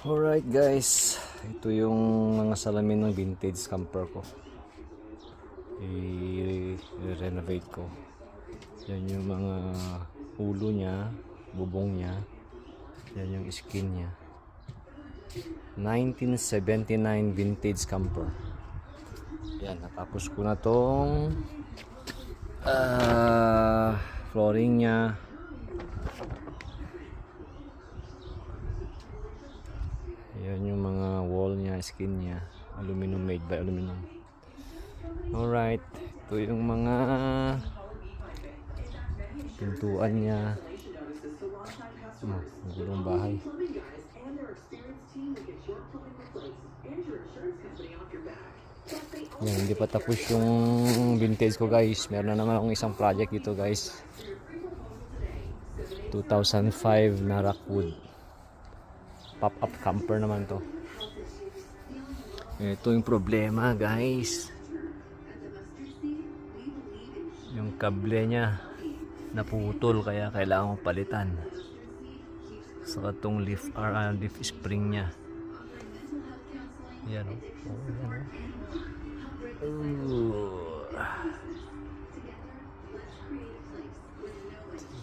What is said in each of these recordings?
Alright guys, ito yung mga salamin ng vintage camper ko. I-renovate ko. Yan yung mga ulo niya, bubong niya. Yan yung skin niya. 1979 vintage camper. Yan, natapos ko na tong flooring niya. Yan yung mga wall niya, skin niya, aluminum, made by aluminum. Alright, ito yung mga pintuan niya. Ang gulong bahay. Yan, hindi pa tapos yung vintage ko guys. Meron na naman akong isang project dito guys. 2005 na Rockwood. Pop-up camper naman to. Ito yung problema guys, yung kable nya naputol, kaya kailangan kong palitan. Saka itong lift spring nya. Yan o.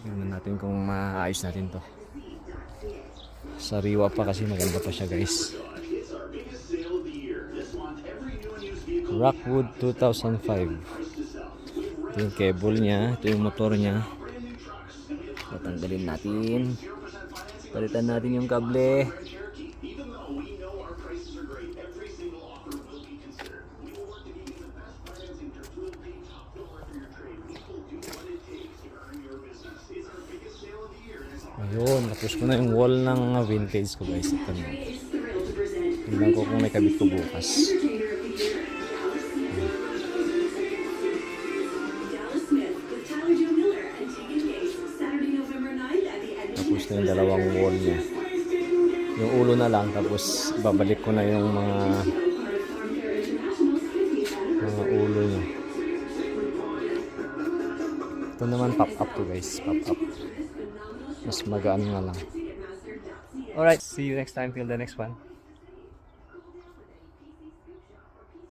Tingnan natin kung maayos natin to. Sariwa pa kasi maganda pa siya guys. Rockwood 2005. Ito yung cable nya, ito yung motor nya. Tatanggalin natin. Palitan natin yung kable. Ayun, tapos ko na yung wall ng vintage ko guys. Ito na. Tingnan ko kung may kabit ko bukas. Tapos na yung dalawang wall niya. Yung ulo na lang, tapos babalik ko na yung mga ulo niya. Ito naman pop up to guys, pop up. Mas magaan nga lang. Alright, see you next time till the next one.